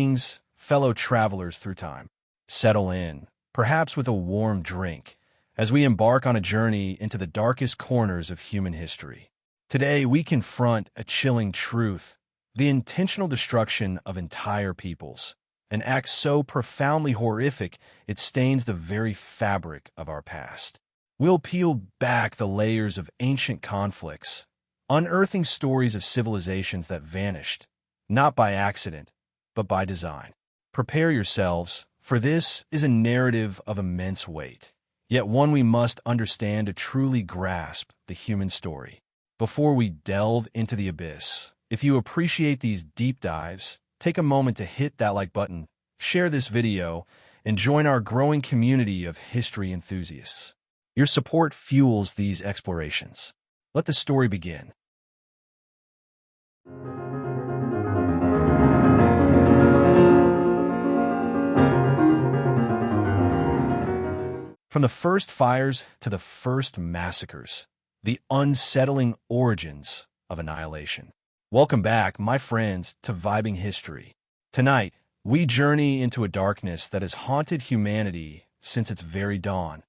Greetings, fellow travelers through time. Settle in, perhaps with a warm drink, as we embark on a journey into the darkest corners of human history. Today, we confront a chilling truth: the intentional destruction of entire peoples, an act so profoundly horrific it stains the very fabric of our past. We'll peel back the layers of ancient conflicts, unearthing stories of civilizations that vanished, not by accident, but by design. Prepare yourselves, for this is a narrative of immense weight, yet one we must understand to truly grasp the human story. Before we delve into the abyss, if you appreciate these deep dives, take a moment to hit that like button, share this video, and join our growing community of history enthusiasts. Your support fuels these explorations. Let the story begin. From the first fires to the first massacres, the unsettling origins of annihilation. Welcome back, my friends, to Vibing History. Tonight, we journey into a darkness that has haunted humanity since its very dawn.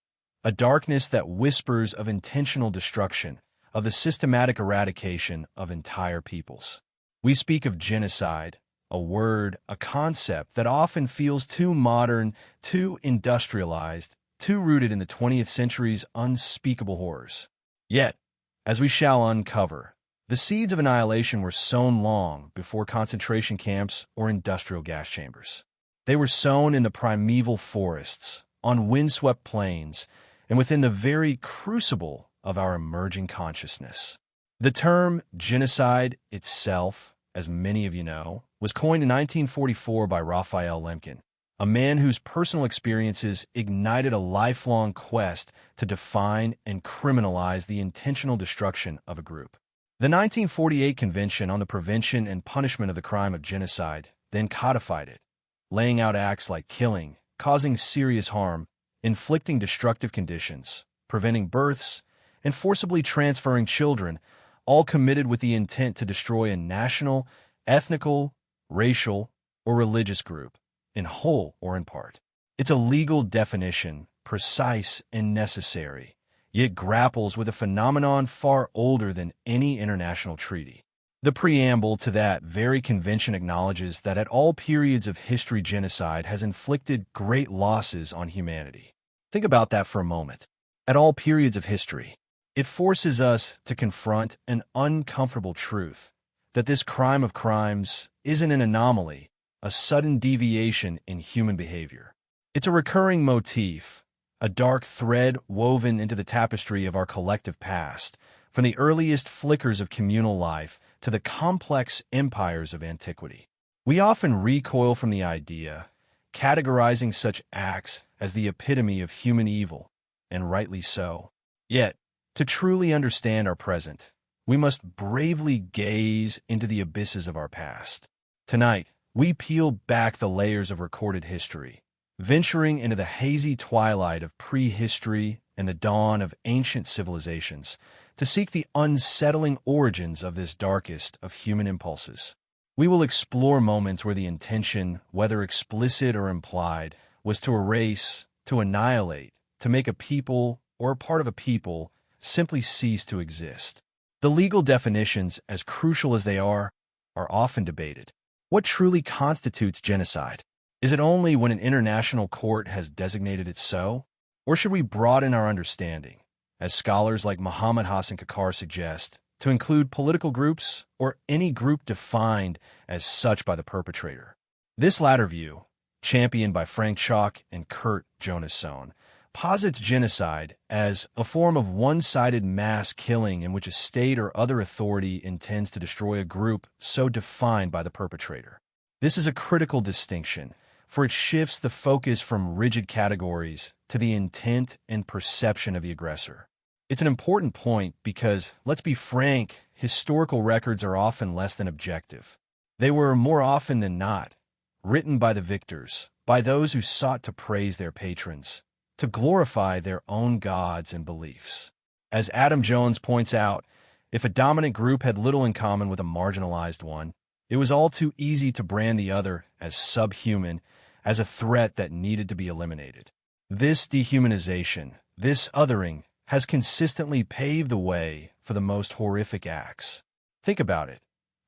A darkness that whispers of intentional destruction, of the systematic eradication of entire peoples. We speak of genocide, a word, a concept that often feels too modern, too industrialized, too rooted in the 20th century's unspeakable horrors. Yet, as we shall uncover, the seeds of annihilation were sown long before concentration camps or industrial gas chambers. They were sown in the primeval forests, on windswept plains, and within the very crucible of our emerging consciousness. The term genocide itself, as many of you know, was coined in 1944 by Raphael Lemkin, a man whose personal experiences ignited a lifelong quest to define and criminalize the intentional destruction of a group. The 1948 Convention on the Prevention and Punishment of the Crime of Genocide then codified it, laying out acts like killing, causing serious harm, inflicting destructive conditions, preventing births, and forcibly transferring children, all committed with the intent to destroy a national, ethnical, racial, or religious group, in whole or in part. It's a legal definition, precise and necessary, yet grapples with a phenomenon far older than any international treaty. The preamble to that very convention acknowledges that at all periods of history, genocide has inflicted great losses on humanity. Think about that for a moment. At all periods of history, it forces us to confront an uncomfortable truth, that this crime of crimes isn't an anomaly, a sudden deviation in human behavior. It's a recurring motif, a dark thread woven into the tapestry of our collective past, from the earliest flickers of communal life to the complex empires of antiquity. We often recoil from the idea, categorizing such acts as the epitome of human evil, and rightly so. Yet, to truly understand our present, we must bravely gaze into the abysses of our past. Tonight, we peel back the layers of recorded history, venturing into the hazy twilight of prehistory and the dawn of ancient civilizations, to seek the unsettling origins of this darkest of human impulses. We will explore moments where the intention, whether explicit or implied, was to erase, to annihilate, to make a people or a part of a people simply cease to exist. The legal definitions, as crucial as they are often debated. What truly constitutes genocide? Is it only when an international court has designated it so? Or should we broaden our understanding, as scholars like Muhammad Hassan Kakar suggest, to include political groups or any group defined as such by the perpetrator? This latter view, championed by Frank Chalk and Kurt Jonassohn, posits genocide as a form of one-sided mass killing in which a state or other authority intends to destroy a group so defined by the perpetrator. This is a critical distinction, for it shifts the focus from rigid categories to the intent and perception of the aggressor. It's an important point because, let's be frank, historical records are often less than objective. They were, more often than not, written by the victors, by those who sought to praise their patrons, to glorify their own gods and beliefs. As Adam Jones points out, if a dominant group had little in common with a marginalized one, It was all too easy to brand the other as subhuman, as a threat that needed to be eliminated. This dehumanization, this othering, has consistently paved the way for the most horrific acts. Think about it.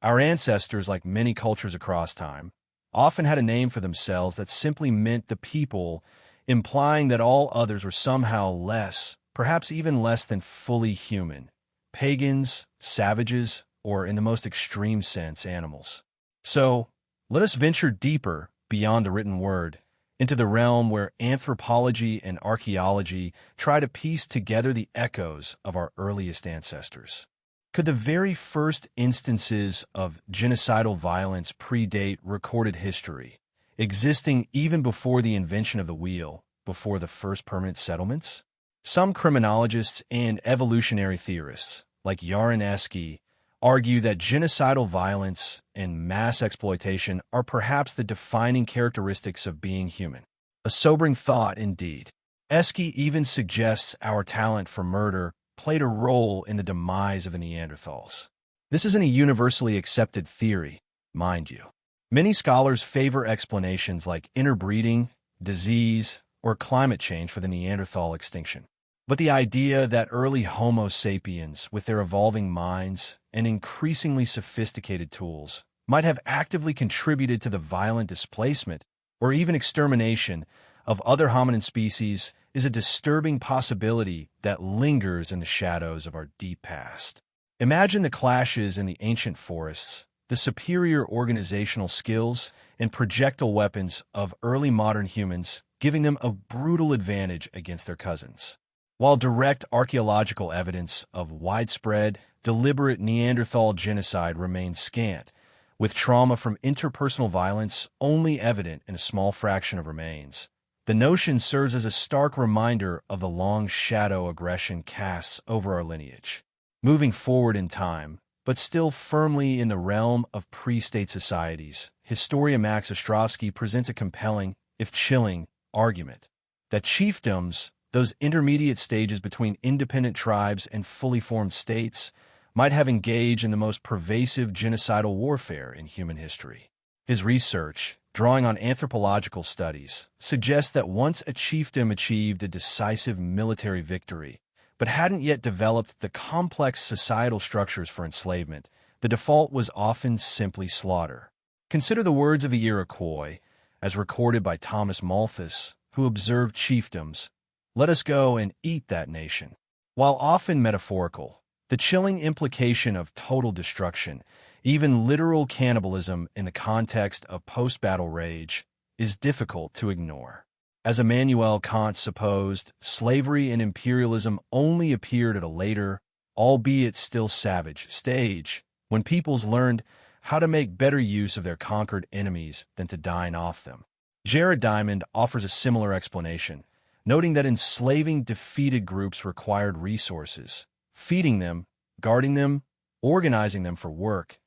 Our ancestors, like many cultures across time, often had a name for themselves that simply meant the people, implying that all others were somehow less, perhaps even less than fully human. Pagans, savages, or in the most extreme sense, animals. So, let us venture deeper beyond the written word, into the realm where anthropology and archaeology try to piece together the echoes of our earliest ancestors. Could the very first instances of genocidal violence predate recorded history, existing even before the invention of the wheel, before the first permanent settlements? Some criminologists and evolutionary theorists, like Yaron Eski, argue that genocidal violence and mass exploitation are perhaps the defining characteristics of being human. A sobering thought indeed. Eski even suggests our talent for murder played a role in the demise of the Neanderthals. This isn't a universally accepted theory, mind you. Many scholars favor explanations like interbreeding, disease, or climate change for the Neanderthal extinction. But the idea that early Homo sapiens, with their evolving minds and increasingly sophisticated tools, might have actively contributed to the violent displacement or even extermination of other hominin species is a disturbing possibility that lingers in the shadows of our deep past. Imagine the clashes in the ancient forests, the superior organizational skills and projectile weapons of early modern humans, giving them a brutal advantage against their cousins. While direct archaeological evidence of widespread, deliberate Neanderthal genocide remains scant, with trauma from interpersonal violence only evident in a small fraction of remains, the notion serves as a stark reminder of the long shadow aggression casts over our lineage. Moving forward in time, but still firmly in the realm of pre-state societies, historian Max Ostrovsky presents a compelling, if chilling, argument that chiefdoms, those intermediate stages between independent tribes and fully formed states, might have engaged in the most pervasive genocidal warfare in human history. His research, drawing on anthropological studies, suggests that once a chiefdom achieved a decisive military victory, but hadn't yet developed the complex societal structures for enslavement, the default was often simply slaughter. Consider the words of the Iroquois, as recorded by Thomas Malthus, who observed chiefdoms, "Let us go and eat that nation." While often metaphorical, the chilling implication of total destruction, even literal cannibalism in the context of post-battle rage, is difficult to ignore. As Immanuel Kant supposed, slavery and imperialism only appeared at a later, albeit still savage, stage, when peoples learned how to make better use of their conquered enemies than to dine off them. Jared Diamond offers a similar explanation, noting that enslaving defeated groups required resources, feeding them, guarding them, organizing them for work,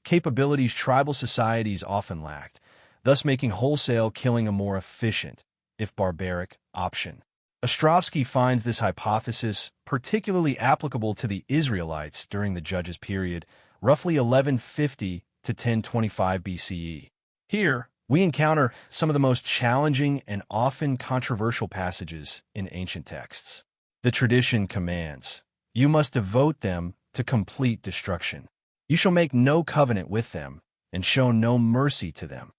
capabilities tribal societies often lacked, thus making wholesale killing a more efficient, if barbaric, option. Ostrovsky finds this hypothesis particularly applicable to the Israelites during the Judges period, roughly 1150 to 1025 BCE. Here, we encounter some of the most challenging and often controversial passages in ancient texts. The tradition commands, "You must devote them to complete destruction. You shall make no covenant with them, and show no mercy to them."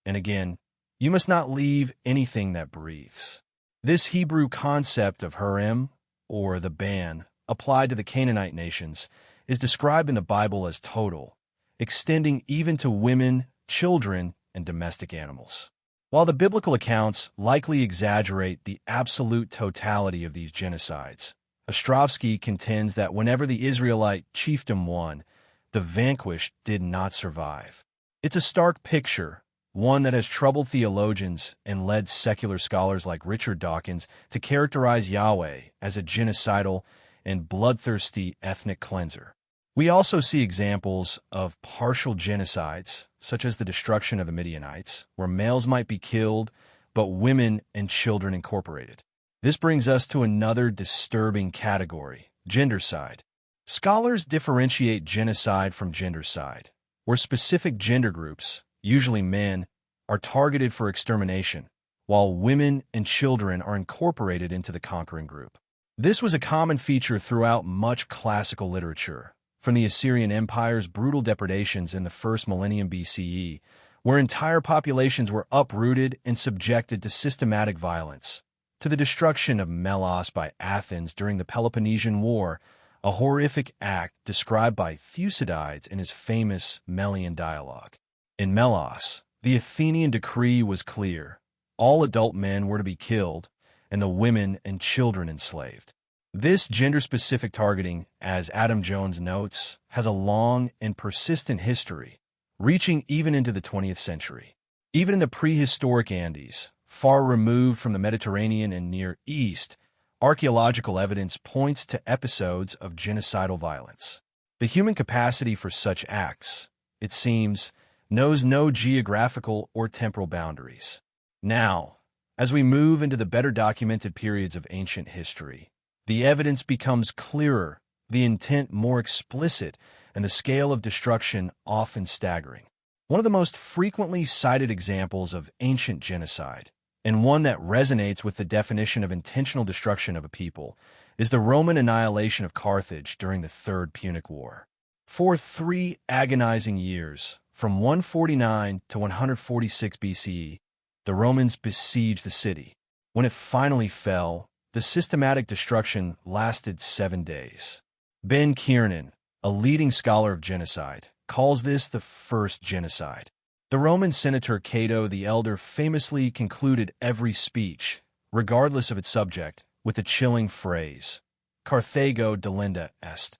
And again, "You must not leave anything that breathes." This Hebrew concept of Herem, or the ban, applied to the Canaanite nations, is described in the Bible as total, extending even to women, children, and domestic animals. While the biblical accounts likely exaggerate the absolute totality of these genocides, Ostrovsky contends that whenever the Israelite chiefdom won, the vanquished did not survive. It's a stark picture, one that has troubled theologians and led secular scholars like Richard Dawkins to characterize Yahweh as a genocidal and bloodthirsty ethnic cleanser. We also see examples of partial genocides, such as the destruction of the Midianites, where males might be killed, but women and children incorporated. This brings us to another disturbing category, gendercide. Scholars differentiate genocide from gendercide. where specific gender groups, usually men, are targeted for extermination, while women and children are incorporated into the conquering group. This was a common feature throughout much classical literature, from the Assyrian Empire's brutal depredations in the first millennium BCE, where entire populations were uprooted and subjected to systematic violence, to the destruction of Melos by Athens during the Peloponnesian War, a horrific act described by Thucydides in his famous Melian dialogue. In Melos, the Athenian decree was clear: all adult men were to be killed, and the women and children enslaved. This gender-specific targeting, as Adam Jones notes, has a long and persistent history, reaching even into the 20th century. Even in the prehistoric Andes, far removed from the Mediterranean and Near East, archaeological evidence points to episodes of genocidal violence. The human capacity for such acts, it seems, knows no geographical or temporal boundaries. Now, as we move into the better documented periods of ancient history, the evidence becomes clearer, the intent more explicit, and the scale of destruction often staggering. One of the most frequently cited examples of ancient genocide, and one that resonates with the definition of intentional destruction of a people, is the Roman annihilation of Carthage during the Third Punic War. For 3 agonizing years, from 149 to 146 BCE, the Romans besieged the city. When it finally fell, the systematic destruction lasted 7 days. Ben Kiernan, a leading scholar of genocide, calls this the first genocide. The Roman senator Cato the Elder famously concluded every speech, regardless of its subject, with the chilling phrase, "Carthago delenda est."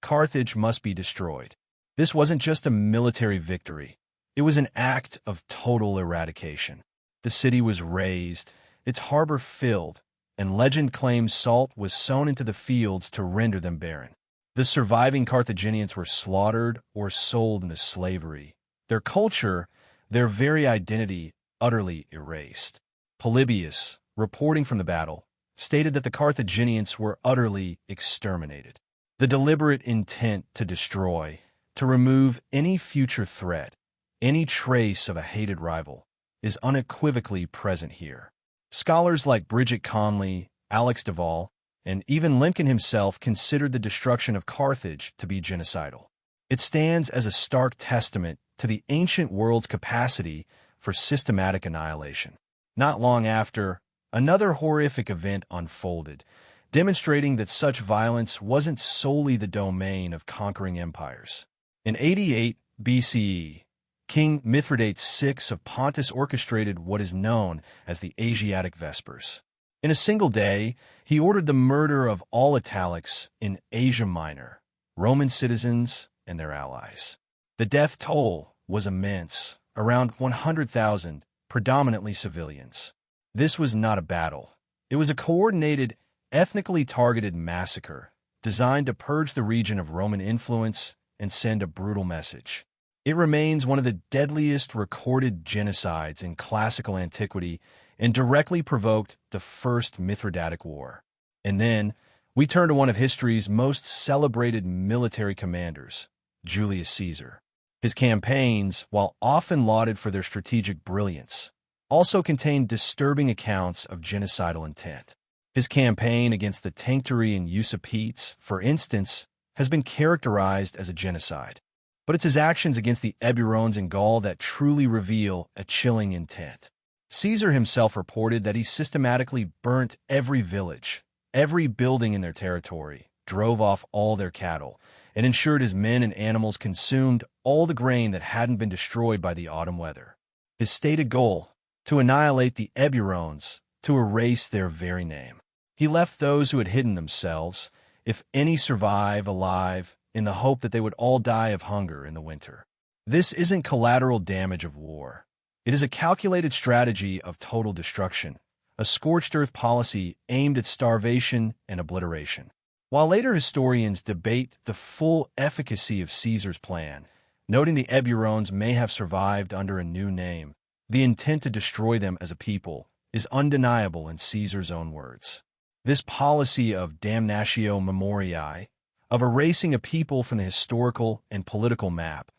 Carthage must be destroyed. This wasn't just a military victory. It was an act of total eradication. The city was razed, its harbor filled, and legend claims salt was sown into the fields to render them barren. The surviving Carthaginians were slaughtered or sold into slavery. Their culture, their very identity, utterly erased. Polybius, reporting from the battle, stated that the Carthaginians were utterly exterminated. The deliberate intent to destroy, to remove any future threat, any trace of a hated rival, is unequivocally present here. Scholars like Bridget Conley, Alex Duvall, and even Lincoln himself considered the destruction of Carthage to be genocidal. It stands as a stark testament to the ancient world's capacity for systematic annihilation. Not long after, another horrific event unfolded, demonstrating that such violence wasn't solely the domain of conquering empires. In 88 BCE, King Mithridates VI of Pontus orchestrated what is known as the Asiatic Vespers. In a single day, he ordered the murder of all Italics in Asia Minor, Roman citizens and their allies. The death toll was immense, around 100,000, predominantly civilians. This was not a battle. It was a coordinated, ethnically targeted massacre designed to purge the region of Roman influence and send a brutal message. It remains one of the deadliest recorded genocides in classical antiquity and directly provoked the First Mithridatic War. And then, we turn to one of history's most celebrated military commanders, Julius Caesar. His campaigns, while often lauded for their strategic brilliance, also contain disturbing accounts of genocidal intent. His campaign against the Tencteri and Usipetes, for instance, has been characterized as a genocide. But it's his actions against the Eburones in Gaul that truly reveal a chilling intent. Caesar himself reported that he systematically burnt every village, every building in their territory, drove off all their cattle, and ensured his men and animals consumed all the grain that hadn't been destroyed by the autumn weather. His stated goal, to annihilate the Eburones, to erase their very name. He left those who had hidden themselves, if any survive alive, in the hope that they would all die of hunger in the winter. This isn't collateral damage of war. It is a calculated strategy of total destruction, a scorched earth policy aimed at starvation and obliteration. While later historians debate the full efficacy of Caesar's plan, noting the Eburones may have survived under a new name, the intent to destroy them as a people is undeniable in Caesar's own words. This policy of damnatio memoriae, of erasing a people from the historical and political map,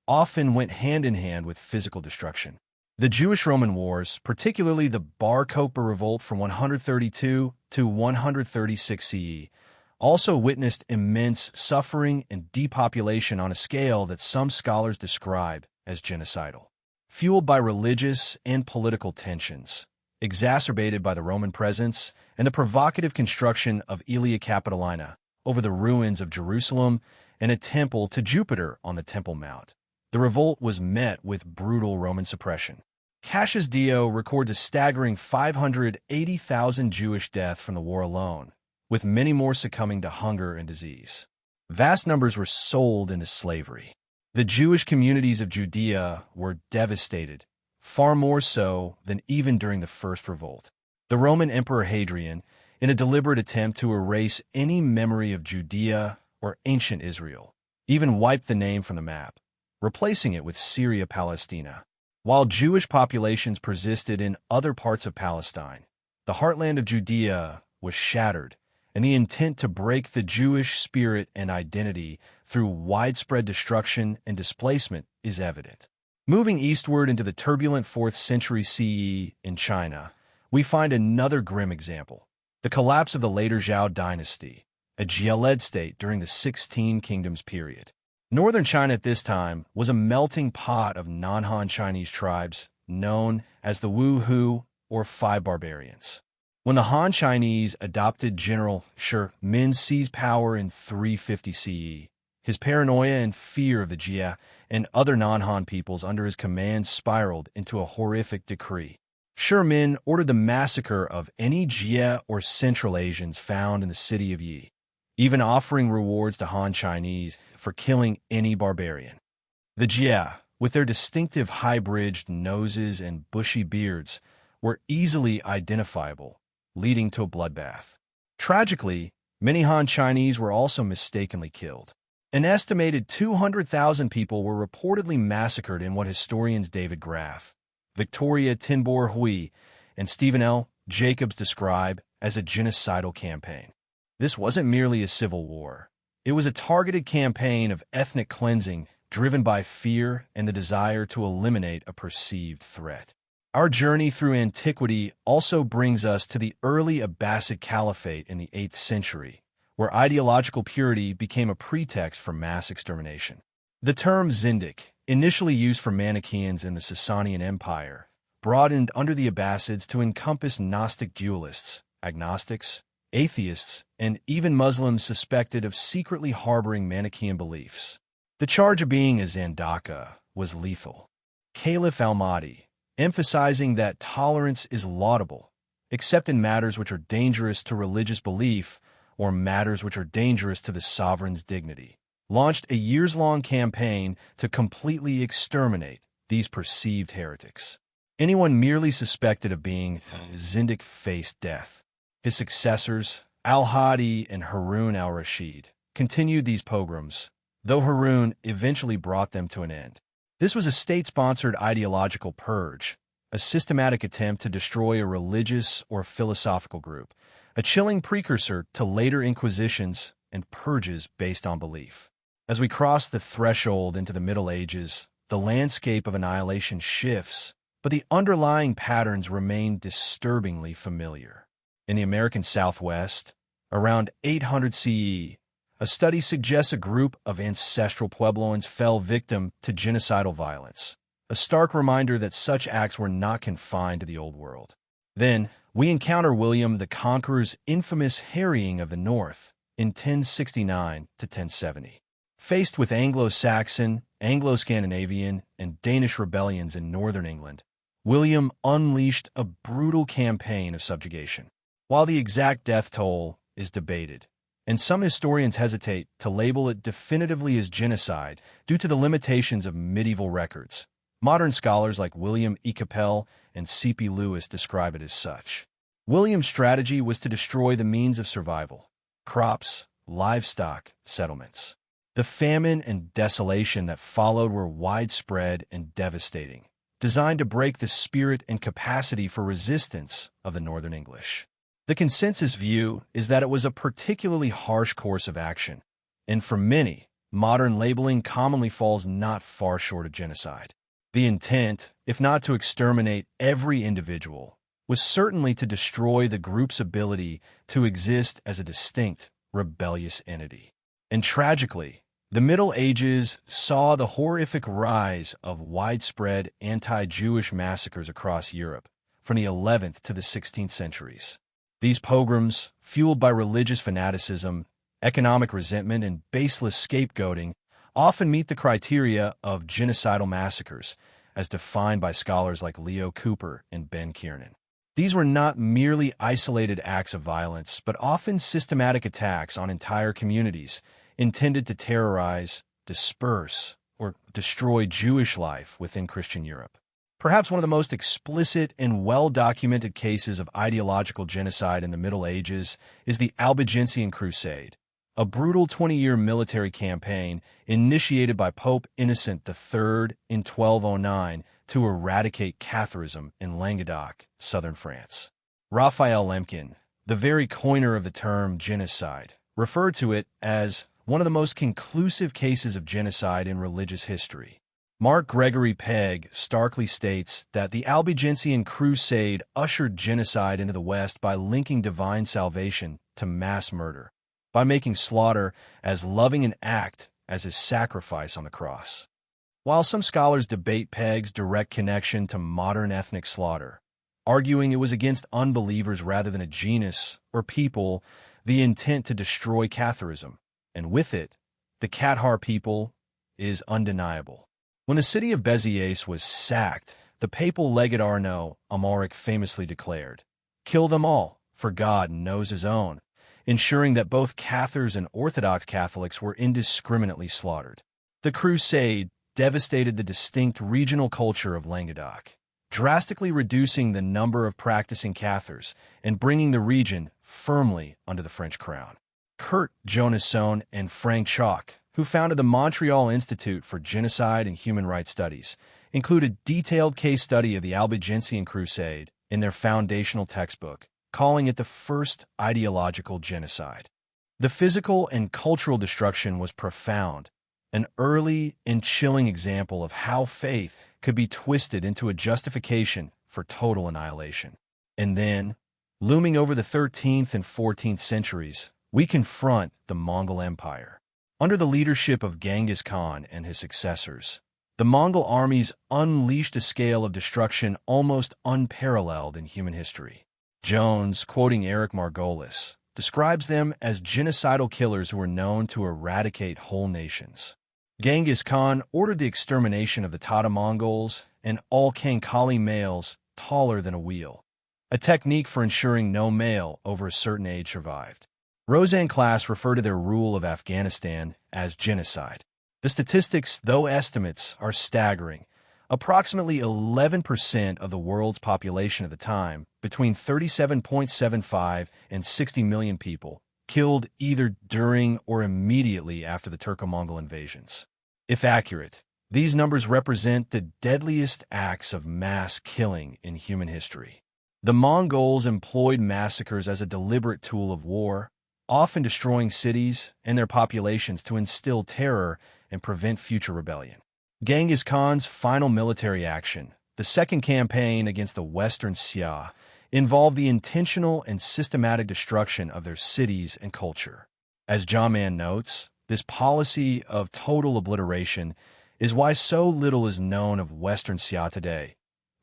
often went hand in hand with physical destruction. The Jewish-Roman Wars, particularly the Bar Kokhba revolt from 132 to 136 CE, also witnessed immense suffering and depopulation on a scale that some scholars describe as genocidal. Fueled by religious and political tensions, exacerbated by the Roman presence and the provocative construction of Aelia Capitolina over the ruins of Jerusalem and a temple to Jupiter on the Temple Mount, the revolt was met with brutal Roman suppression. Cassius Dio records a staggering 580,000 Jewish deaths from the war alone, with many more succumbing to hunger and disease. Vast numbers were sold into slavery. The Jewish communities of Judea were devastated, far more so than even during the First Revolt. The Roman Emperor Hadrian, in a deliberate attempt to erase any memory of Judea or ancient Israel, even wiped the name from the map, replacing it with Syria-Palestina. While Jewish populations persisted in other parts of Palestine, the heartland of Judea was shattered, and the intent to break the Jewish spirit and identity through widespread destruction and displacement is evident. Moving eastward into the turbulent 4th century CE in China, we find another grim example: the collapse of the later Zhou dynasty, a Jia-led state during the 16 Kingdoms period. Northern China at this time was a melting pot of non-Han Chinese tribes known as the Wu-Hu, or Five Barbarians. When the Han Chinese adopted General Shi Min seized power in 350 CE, his paranoia and fear of the Jia and other non-Han peoples under his command spiraled into a horrific decree. Shi Min ordered the massacre of any Jia or Central Asians found in the city of Yi, even offering rewards to Han Chinese for killing any barbarian. The Jia, with their distinctive high-bridged noses and bushy beards, were easily identifiable, leading to a bloodbath. Tragically, many Han Chinese were also mistakenly killed. An estimated 200,000 people were reportedly massacred in what historians David Graff, Victoria Tinbor Hui, and Stephen L. Jacobs describe as a genocidal campaign. This wasn't merely a civil war. It was a targeted campaign of ethnic cleansing driven by fear and the desire to eliminate a perceived threat. Our journey through antiquity also brings us to the early Abbasid Caliphate in the 8th century, where ideological purity became a pretext for mass extermination. The term Zindiq, initially used for Manichaeans in the Sasanian Empire, broadened under the Abbasids to encompass Gnostic dualists, agnostics, atheists, and even Muslims suspected of secretly harboring Manichaean beliefs. The charge of being a Zandaka was lethal. Caliph al-Mahdi, emphasizing that tolerance is laudable, except in matters which are dangerous to religious belief or matters which are dangerous to the sovereign's dignity, launched a years-long campaign to completely exterminate these perceived heretics. Anyone merely suspected of being Zindiq faced death. His successors, al-Hadi and Harun al-Rashid, continued these pogroms, though Harun eventually brought them to an end. This was a state-sponsored ideological purge, a systematic attempt to destroy a religious or philosophical group, a chilling precursor to later inquisitions and purges based on belief. As we cross the threshold into the Middle Ages, the landscape of annihilation shifts, but the underlying patterns remain disturbingly familiar. In the American Southwest, around 800 CE, a study suggests a group of ancestral Puebloans fell victim to genocidal violence, a stark reminder that such acts were not confined to the Old World. Then, we encounter William the Conqueror's infamous harrying of the North in 1069 to 1070. Faced with Anglo-Saxon, Anglo-Scandinavian, and Danish rebellions in northern England, William unleashed a brutal campaign of subjugation. While the exact death toll is debated, and some historians hesitate to label it definitively as genocide due to the limitations of medieval records, modern scholars like William E. Capel and C.P. Lewis describe it as such. William's strategy was to destroy the means of survival: crops, livestock, settlements. The famine and desolation that followed were widespread and devastating, designed to break the spirit and capacity for resistance of the Northern English. The consensus view is that it was a particularly harsh course of action, and for many, modern labeling commonly falls not far short of genocide. The intent, if not to exterminate every individual, was certainly to destroy the group's ability to exist as a distinct, rebellious entity. And tragically, the Middle Ages saw the horrific rise of widespread anti-Jewish massacres across Europe from the 11th to the 16th centuries. These pogroms, fueled by religious fanaticism, economic resentment, and baseless scapegoating, often meet the criteria of genocidal massacres, as defined by scholars like Leo Cooper and Ben Kiernan. These were not merely isolated acts of violence, but often systematic attacks on entire communities intended to terrorize, disperse, or destroy Jewish life within Christian Europe. Perhaps one of the most explicit and well-documented cases of ideological genocide in the Middle Ages is the Albigensian Crusade, a brutal 20-year military campaign initiated by Pope Innocent III in 1209 to eradicate Catharism in Languedoc, southern France. Raphael Lemkin, the very coiner of the term genocide, referred to it as one of the most conclusive cases of genocide in religious history. Mark Gregory Pegg starkly states that the Albigensian Crusade ushered genocide into the West by linking divine salvation to mass murder, by making slaughter as loving an act as his sacrifice on the cross. While some scholars debate Pegg's direct connection to modern ethnic slaughter, arguing it was against unbelievers rather than a genus or people, the intent to destroy Catharism, and with it, the Cathar people, is undeniable. When the city of Béziers was sacked, the papal legate Arnaud Amaric famously declared, "Kill them all, for God knows his own," ensuring that both Cathars and Orthodox Catholics were indiscriminately slaughtered. The crusade devastated the distinct regional culture of Languedoc, drastically reducing the number of practicing Cathars and bringing the region firmly under the French crown. Kurt Jonasson and Frank Chalk, who founded the Montreal Institute for Genocide and Human Rights Studies, include a detailed case study of the Albigensian Crusade in their foundational textbook, calling it the first ideological genocide. The physical and cultural destruction was profound, an early and chilling example of how faith could be twisted into a justification for total annihilation. And then, looming over the 13th and 14th centuries, we confront the Mongol Empire. Under the leadership of Genghis Khan and his successors, the Mongol armies unleashed a scale of destruction almost unparalleled in human history. Jones, quoting Eric Margolis, describes them as genocidal killers who were known to eradicate whole nations. Genghis Khan ordered the extermination of the Tata Mongols and all Kankali males taller than a wheel, a technique for ensuring no male over a certain age survived. Roseanne Class referred to their rule of Afghanistan as genocide. The statistics, though estimates, are staggering. Approximately 11% of the world's population at the time, between 37.75 and 60 million people, killed either during or immediately after the Turco-Mongol invasions. If accurate, these numbers represent the deadliest acts of mass killing in human history. The Mongols employed massacres as a deliberate tool of war, often destroying cities and their populations to instill terror and prevent future rebellion. Genghis Khan's final military action, the second campaign against the Western Xia, involved the intentional and systematic destruction of their cities and culture. As John Mann notes, this policy of total obliteration is why so little is known of Western Xia today.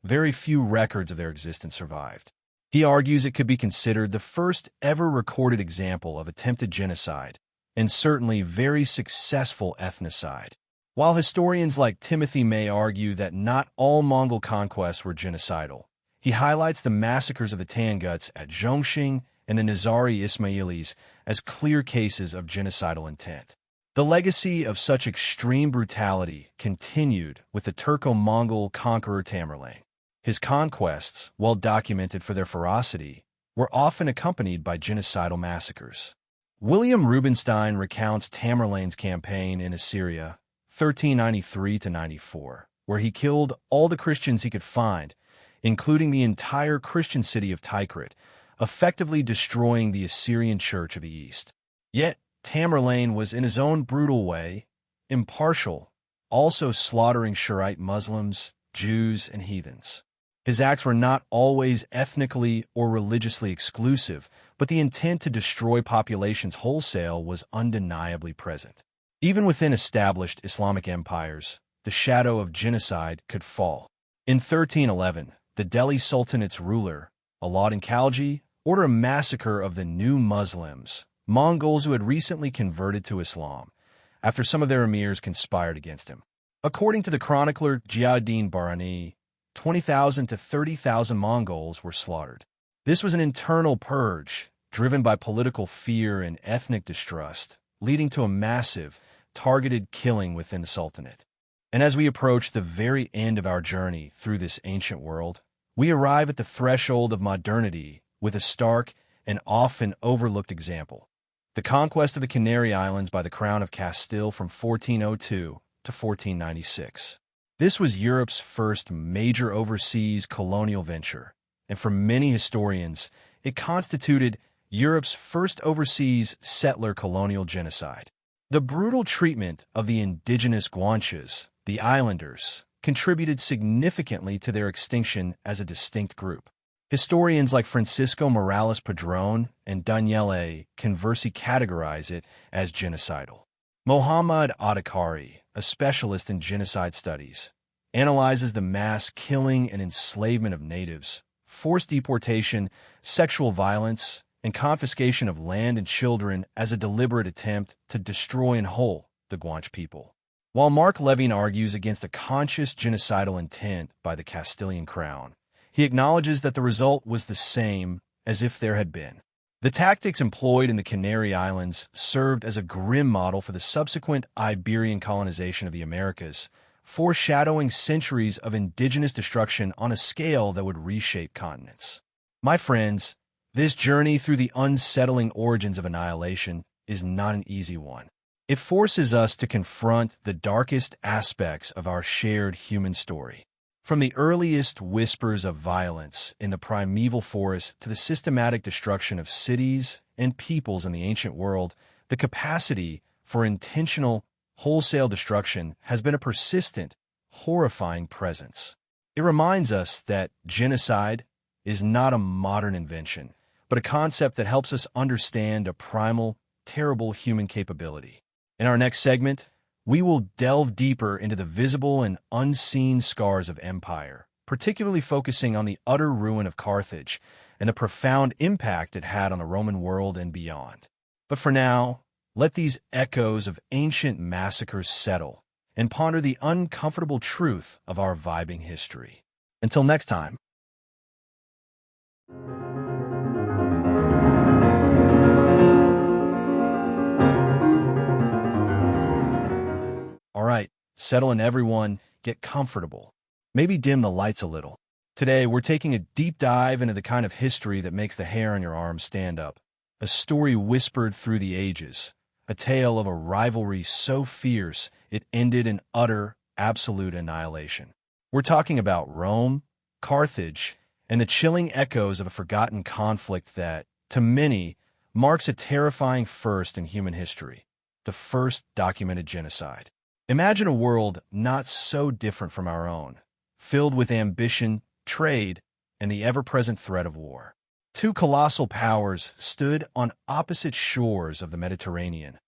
Very few records of their existence survived. He argues it could be considered the first ever recorded example of attempted genocide, and certainly very successful ethnocide. While historians like Timothy May argue that not all Mongol conquests were genocidal, he highlights the massacres of the Tanguts at Zhongxing and the Nizari Ismailis as clear cases of genocidal intent. The legacy of such extreme brutality continued with the Turco-Mongol conqueror Tamerlane. His conquests, well documented for their ferocity, were often accompanied by genocidal massacres. William Rubinstein recounts Tamerlane's campaign in Assyria, 1393-94, where he killed all the Christians he could find, including the entire Christian city of Tikrit, effectively destroying the Assyrian Church of the East. Yet, Tamerlane was, in his own brutal way, impartial, also slaughtering Shiite Muslims, Jews, and heathens. His acts were not always ethnically or religiously exclusive, but the intent to destroy populations wholesale was undeniably present. Even within established Islamic empires, the shadow of genocide could fall. In 1311, the Delhi Sultanate's ruler, Alauddin Khalji, ordered a massacre of the new Muslims, Mongols who had recently converted to Islam, after some of their emirs conspired against him. According to the chronicler Ziauddin Bahrani, 20,000 to 30,000 Mongols were slaughtered. This was an internal purge, driven by political fear and ethnic distrust, leading to a massive, targeted killing within the Sultanate. And as we approach the very end of our journey through this ancient world, we arrive at the threshold of modernity with a stark and often overlooked example: the conquest of the Canary Islands by the Crown of Castile from 1402 to 1496. This was Europe's first major overseas colonial venture, and for many historians, it constituted Europe's first overseas settler colonial genocide. The brutal treatment of the indigenous Guanches, the islanders, contributed significantly to their extinction as a distinct group. Historians like Francisco Morales Padrón and Daniele Conversi categorize it as genocidal. Mohammad Adhikari, a specialist in genocide studies, analyzes the mass killing and enslavement of natives, forced deportation, sexual violence, and confiscation of land and children as a deliberate attempt to destroy in whole the Guanche people. While Mark Levine argues against a conscious genocidal intent by the Castilian crown, he acknowledges that the result was the same as if there had been. The tactics employed in the Canary Islands served as a grim model for the subsequent Iberian colonization of the Americas, foreshadowing centuries of indigenous destruction on a scale that would reshape continents. My friends, this journey through the unsettling origins of annihilation is not an easy one. It forces us to confront the darkest aspects of our shared human story. From the earliest whispers of violence in the primeval forest to the systematic destruction of cities and peoples in the ancient world, the capacity for intentional, wholesale destruction has been a persistent, horrifying presence. It reminds us that genocide is not a modern invention, but a concept that helps us understand a primal, terrible human capability. In our next segment, we will delve deeper into the visible and unseen scars of empire, particularly focusing on the utter ruin of Carthage and the profound impact it had on the Roman world and beyond. But for now, let these echoes of ancient massacres settle and ponder the uncomfortable truth of our vibing history. Until next time. All right, settle in everyone, get comfortable. Maybe dim the lights a little. Today, we're taking a deep dive into the kind of history that makes the hair on your arms stand up. A story whispered through the ages. A tale of a rivalry so fierce it ended in utter, absolute annihilation. We're talking about Rome, Carthage, and the chilling echoes of a forgotten conflict that, to many, marks a terrifying first in human history, the first documented genocide. Imagine a world not so different from our own, filled with ambition, trade, and the ever-present threat of war. Two colossal powers stood on opposite shores of the Mediterranean,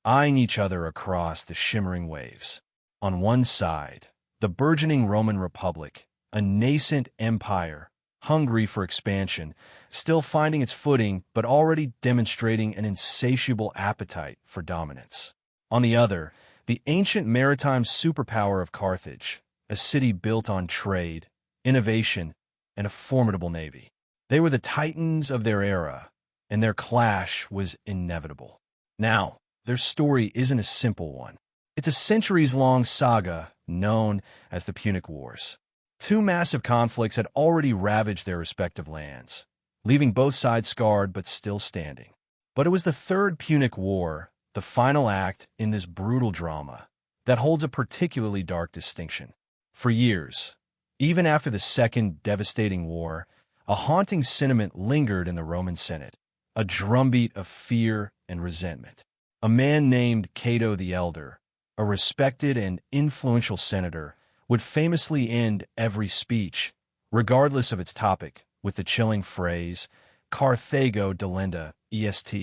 eyeing each other across the shimmering waves. On one side, the burgeoning Roman Republic, a nascent empire, hungry for expansion, still finding its footing but already demonstrating an insatiable appetite for dominance. On the other, the ancient maritime superpower of Carthage, a city built on trade, innovation, and a formidable navy. They were the titans of their era, and their clash was inevitable. Now, their story isn't a simple one. It's a centuries-long saga known as the Punic Wars. Two massive conflicts had already ravaged their respective lands, leaving both sides scarred but still standing. But it was the Third Punic War, the final act in this brutal drama, that holds a particularly dark distinction. For years, even after the Second devastating war, a haunting sentiment lingered in the Roman Senate, a drumbeat of fear and resentment. A man named Cato the Elder, a respected and influential senator, would famously end every speech, regardless of its topic, with the chilling phrase, Carthago delenda, est.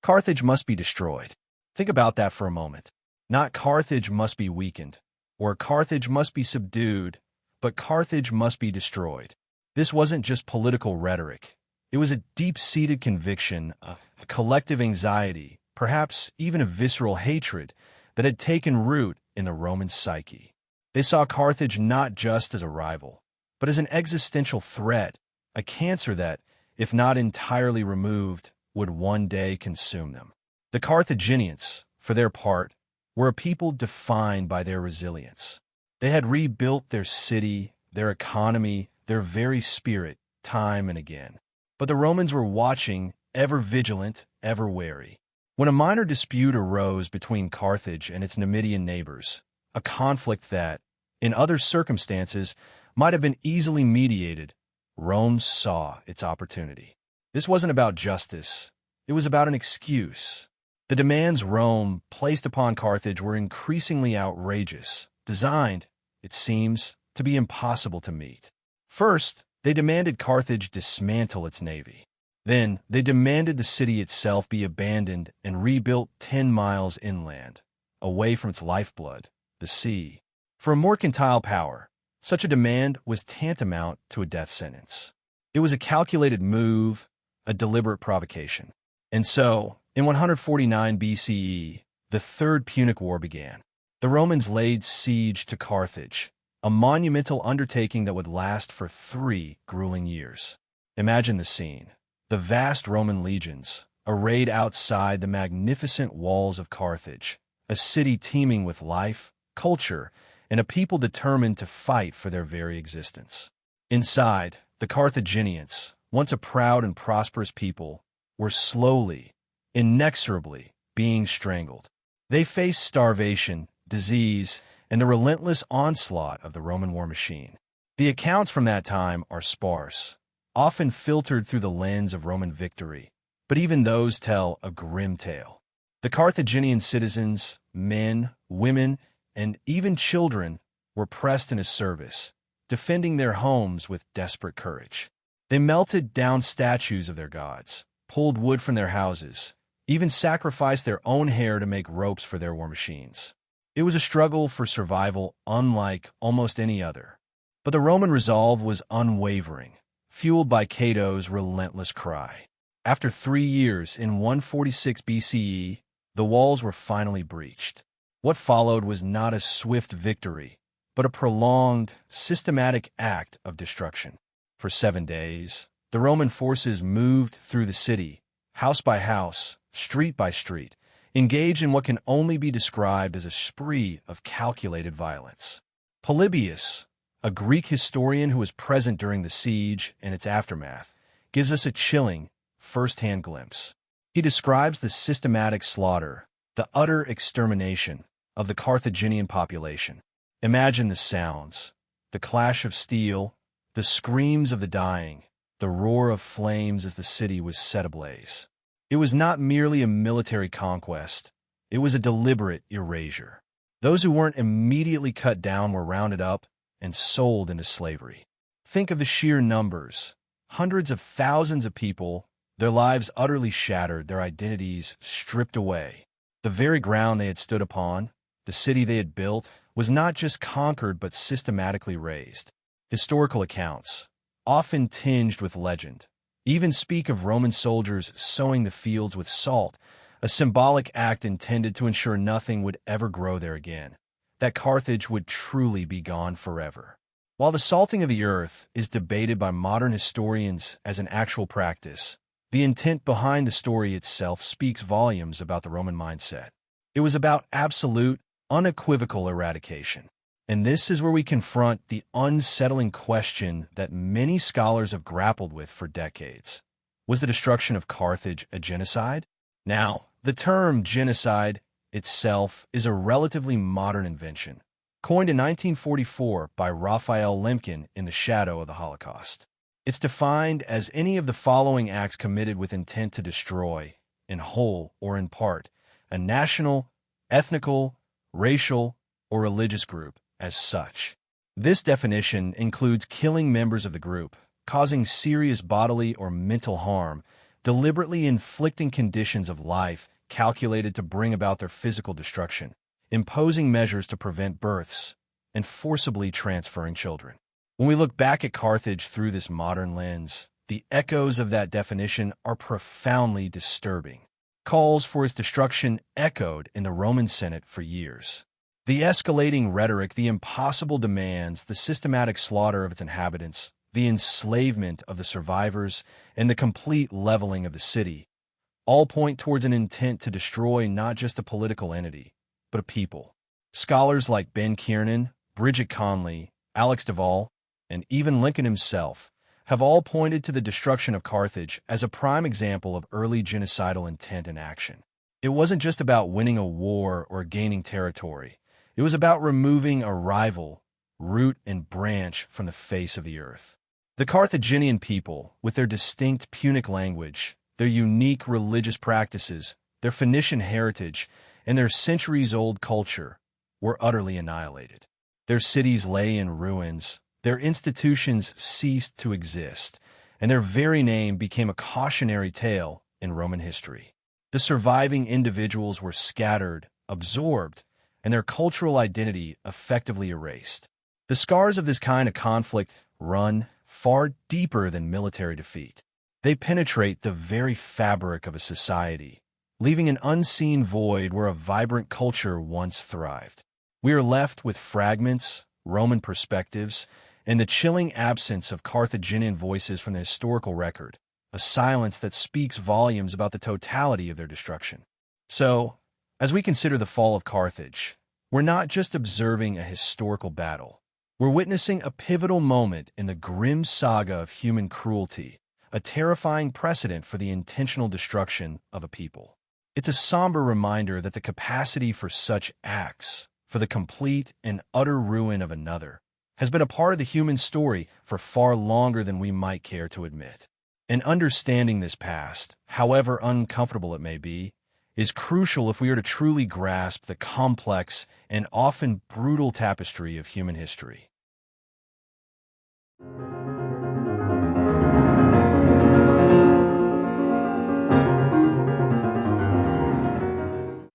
Carthage must be destroyed. Think about that for a moment. Not Carthage must be weakened, or Carthage must be subdued, but Carthage must be destroyed. This wasn't just political rhetoric. It was a deep-seated conviction, a collective anxiety, perhaps even a visceral hatred that had taken root in the Roman psyche. They saw Carthage not just as a rival, but as an existential threat, a cancer that, if not entirely removed, would one day consume them. The Carthaginians, for their part, were a people defined by their resilience. They had rebuilt their city, their economy, their very spirit, time and again. But the Romans were watching, ever vigilant, ever wary. When a minor dispute arose between Carthage and its Numidian neighbors, a conflict that, in other circumstances, might have been easily mediated, Rome saw its opportunity. This wasn't about justice. It was about an excuse. The demands Rome placed upon Carthage were increasingly outrageous, designed, it seems, to be impossible to meet. First, they demanded Carthage dismantle its navy. Then, they demanded the city itself be abandoned and rebuilt 10 miles inland, away from its lifeblood, the sea. For a mercantile power, such a demand was tantamount to a death sentence. It was a calculated move, a deliberate provocation. And so, in 149 BCE, the Third Punic War began. The Romans laid siege to Carthage, a monumental undertaking that would last for 3 grueling years. Imagine the scene. The vast Roman legions, arrayed outside the magnificent walls of Carthage, a city teeming with life, culture, and a people determined to fight for their very existence. Inside, the Carthaginians, once a proud and prosperous people, were slowly, inexorably being strangled. They faced starvation, disease, and the relentless onslaught of the Roman war machine. The accounts from that time are sparse, often filtered through the lens of Roman victory, but even those tell a grim tale. The Carthaginian citizens, men, women, and even children, were pressed into service, defending their homes with desperate courage. They melted down statues of their gods, pulled wood from their houses, even sacrificed their own hair to make ropes for their war machines. It was a struggle for survival unlike almost any other. But the Roman resolve was unwavering, fueled by Cato's relentless cry. After 3 years, in 146 BCE, the walls were finally breached. What followed was not a swift victory, but a prolonged, systematic act of destruction. For 7 days, the Roman forces moved through the city, house by house, street by street, engaged in what can only be described as a spree of calculated violence. Polybius, a Greek historian who was present during the siege and its aftermath, gives us a chilling, first-hand glimpse. He describes the systematic slaughter, the utter extermination of the Carthaginian population. Imagine the sounds, the clash of steel, the screams of the dying, the roar of flames as the city was set ablaze. It was not merely a military conquest, it was a deliberate erasure. Those who weren't immediately cut down were rounded up and sold into slavery. Think of the sheer numbers. Hundreds of thousands of people, their lives utterly shattered, their identities stripped away. The very ground they had stood upon, the city they had built, was not just conquered but systematically razed. Historical accounts, often tinged with legend, even speak of Roman soldiers sowing the fields with salt, a symbolic act intended to ensure nothing would ever grow there again, that Carthage would truly be gone forever. While the salting of the earth is debated by modern historians as an actual practice, the intent behind the story itself speaks volumes about the Roman mindset. It was about absolute, unequivocal eradication. And this is where we confront the unsettling question that many scholars have grappled with for decades. Was the destruction of Carthage a genocide? Now, the term genocide itself is a relatively modern invention, coined in 1944 by Raphael Lemkin in the shadow of the Holocaust. It's defined as any of the following acts committed with intent to destroy, in whole or in part, a national, ethnical, racial, or religious group as such. This definition includes killing members of the group, causing serious bodily or mental harm, deliberately inflicting conditions of life calculated to bring about their physical destruction, imposing measures to prevent births, and forcibly transferring children. When we look back at Carthage through this modern lens, the echoes of that definition are profoundly disturbing. Calls for its destruction echoed in the Roman Senate for years. The escalating rhetoric, the impossible demands, the systematic slaughter of its inhabitants, the enslavement of the survivors, and the complete leveling of the city all point towards an intent to destroy not just a political entity, but a people. Scholars like Ben Kiernan, Bridget Conley, Alex Duvall, and even Lincoln himself have all pointed to the destruction of Carthage as a prime example of early genocidal intent and action. It wasn't just about winning a war or gaining territory. It was about removing a rival, root and branch from the face of the earth. The Carthaginian people, with their distinct Punic language, their unique religious practices, their Phoenician heritage, and their centuries-old culture, were utterly annihilated. Their cities lay in ruins, their institutions ceased to exist, and their very name became a cautionary tale in Roman history. The surviving individuals were scattered, absorbed, and their cultural identity effectively erased. The scars of this kind of conflict run far deeper than military defeat. They penetrate the very fabric of a society, leaving an unseen void where a vibrant culture once thrived. We are left with fragments, Roman perspectives, and the chilling absence of Carthaginian voices from the historical record, a silence that speaks volumes about the totality of their destruction. So, as we consider the fall of Carthage, we're not just observing a historical battle. We're witnessing a pivotal moment in the grim saga of human cruelty, a terrifying precedent for the intentional destruction of a people. It's a somber reminder that the capacity for such acts, for the complete and utter ruin of another, has been a part of the human story for far longer than we might care to admit. And understanding this past, however uncomfortable it may be, is crucial if we are to truly grasp the complex and often brutal tapestry of human history.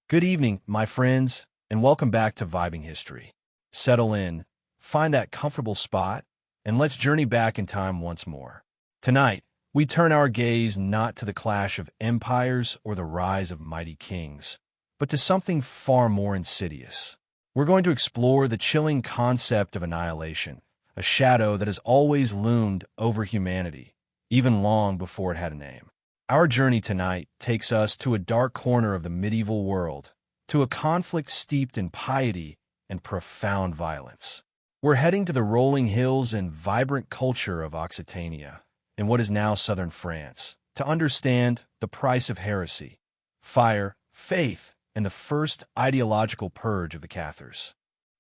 Good evening, my friends, and welcome back to Vibing History. Settle in, find that comfortable spot, and let's journey back in time once more. Tonight, we turn our gaze not to the clash of empires or the rise of mighty kings, but to something far more insidious. We're going to explore the chilling concept of annihilation, a shadow that has always loomed over humanity, even long before it had a name. Our journey tonight takes us to a dark corner of the medieval world, to a conflict steeped in piety and profound violence. We're heading to the rolling hills and vibrant culture of Occitania, in what is now southern France, to understand the price of heresy, fire, faith, and the first ideological purge of the Cathars.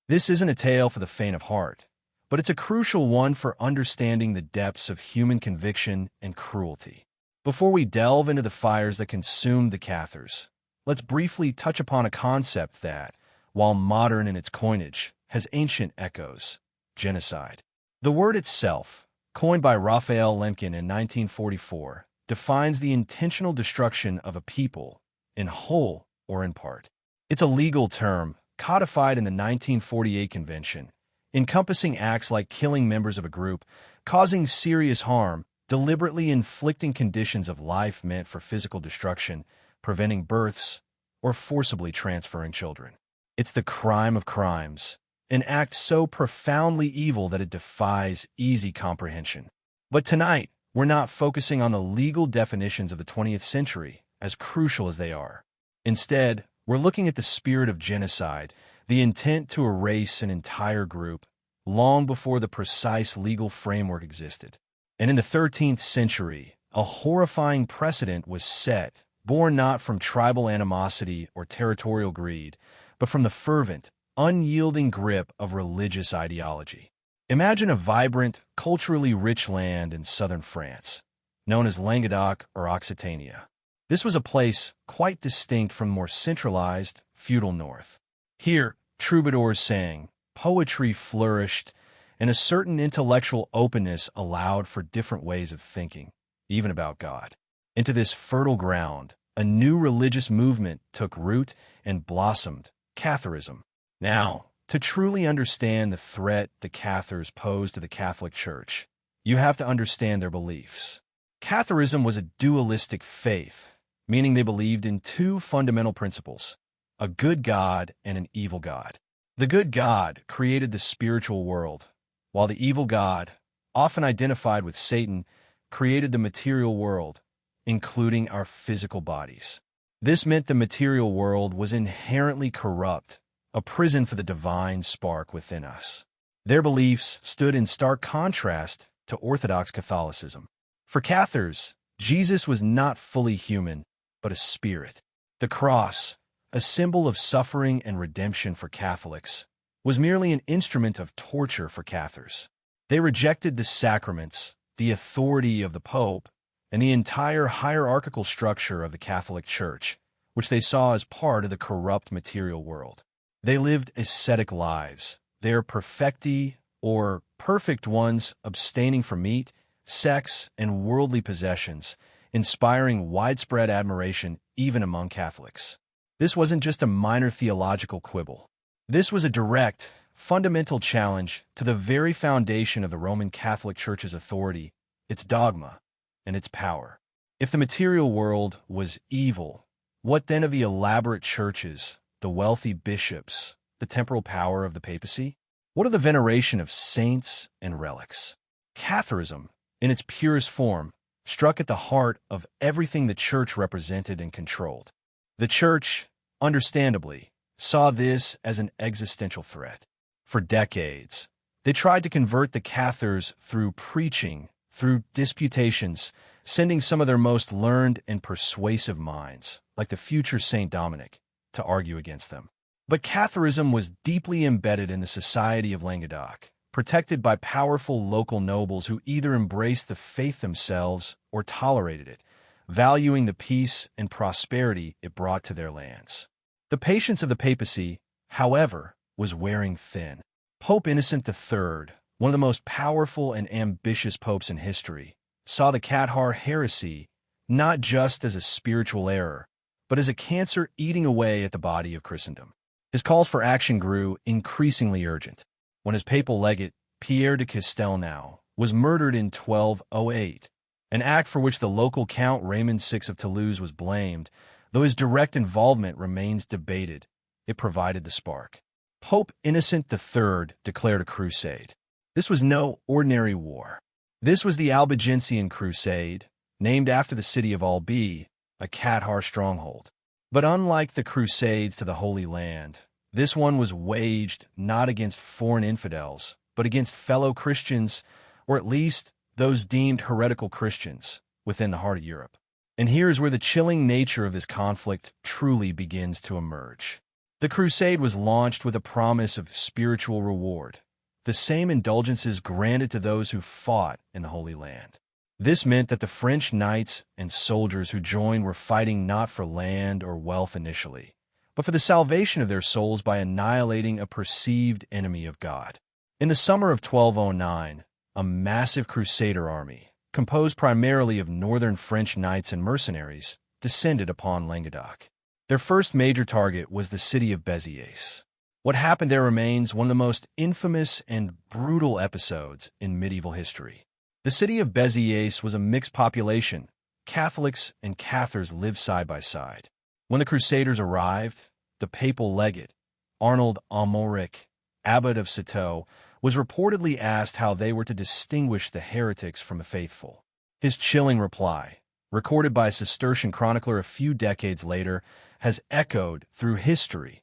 This isn't a tale for the faint of heart, but it's a crucial one for understanding the depths of human conviction and cruelty. Before we delve into the fires that consumed the Cathars, let's briefly touch upon a concept that, while modern in its coinage, has ancient echoes: genocide. The word itself, coined by Raphael Lemkin in 1944, defines the intentional destruction of a people, in whole or in part. It's a legal term, codified in the 1948 Convention, encompassing acts like killing members of a group, causing serious harm, deliberately inflicting conditions of life meant for physical destruction, preventing births, or forcibly transferring children. It's the crime of crimes, an act so profoundly evil that it defies easy comprehension. But tonight, we're not focusing on the legal definitions of the 20th century, as crucial as they are. Instead, we're looking at the spirit of genocide, the intent to erase an entire group, long before the precise legal framework existed. And in the 13th century, a horrifying precedent was set, born not from tribal animosity or territorial greed, but from the fervent, unyielding grip of religious ideology. Imagine a vibrant, culturally rich land in southern France, known as Languedoc or Occitania. This was a place quite distinct from the more centralized, feudal north. Here, troubadours sang, poetry flourished, and a certain intellectual openness allowed for different ways of thinking, even about God. Into this fertile ground, a new religious movement took root and blossomed, Catharism. Now, to truly understand the threat the Cathars posed to the Catholic Church, you have to understand their beliefs. Catharism was a dualistic faith, meaning they believed in two fundamental principles, a good God and an evil God. The good God created the spiritual world, while the evil God, often identified with Satan, created the material world, including our physical bodies. This meant the material world was inherently corrupt, a prison for the divine spark within us. Their beliefs stood in stark contrast to Orthodox Catholicism. For Cathars, Jesus was not fully human, but a spirit. The cross, a symbol of suffering and redemption for Catholics, was merely an instrument of torture for Cathars. They rejected the sacraments, the authority of the Pope, and the entire hierarchical structure of the Catholic Church, which they saw as part of the corrupt material world. They lived ascetic lives, their perfecti, or perfect ones, abstaining from meat, sex, and worldly possessions, inspiring widespread admiration even among Catholics. This wasn't just a minor theological quibble. This was a direct, fundamental challenge to the very foundation of the Roman Catholic Church's authority, its dogma, and its power. If the material world was evil, what then of the elaborate churches, the wealthy bishops, the temporal power of the papacy? What of the veneration of saints and relics? Catharism, in its purest form, struck at the heart of everything the Church represented and controlled. The Church, understandably, saw this as an existential threat. For decades, they tried to convert the Cathars through preaching, through disputations, sending some of their most learned and persuasive minds, like the future Saint Dominic, to argue against them. But Catharism was deeply embedded in the society of Languedoc, protected by powerful local nobles who either embraced the faith themselves or tolerated it, valuing the peace and prosperity it brought to their lands. The patience of the papacy, however, was wearing thin. Pope Innocent III, one of the most powerful and ambitious popes in history, saw the Cathar heresy not just as a spiritual error, but as a cancer eating away at the body of Christendom. His calls for action grew increasingly urgent. When his papal legate, Pierre de Castelnau, was murdered in 1208, an act for which the local Count Raymond VI of Toulouse was blamed, though his direct involvement remains debated, it provided the spark. Pope Innocent III declared a crusade. This was no ordinary war. This was the Albigensian Crusade, named after the city of Albi, a Cathar stronghold. But unlike the Crusades to the Holy Land, this one was waged not against foreign infidels, but against fellow Christians, or at least those deemed heretical Christians, within the heart of Europe. And here's where the chilling nature of this conflict truly begins to emerge. The crusade was launched with a promise of spiritual reward, the same indulgences granted to those who fought in the Holy Land. This meant that the French knights and soldiers who joined were fighting not for land or wealth initially, but for the salvation of their souls by annihilating a perceived enemy of God. In the summer of 1209, a massive crusader army, composed primarily of northern French knights and mercenaries, descended upon Languedoc. Their first major target was the city of Béziers. What happened there remains one of the most infamous and brutal episodes in medieval history. The city of Béziers was a mixed population. Catholics and Cathars lived side by side. When the Crusaders arrived, the papal legate, Arnold Amalric, abbot of Citeaux, was reportedly asked how they were to distinguish the heretics from the faithful. His chilling reply, recorded by a Cistercian chronicler a few decades later, has echoed through history.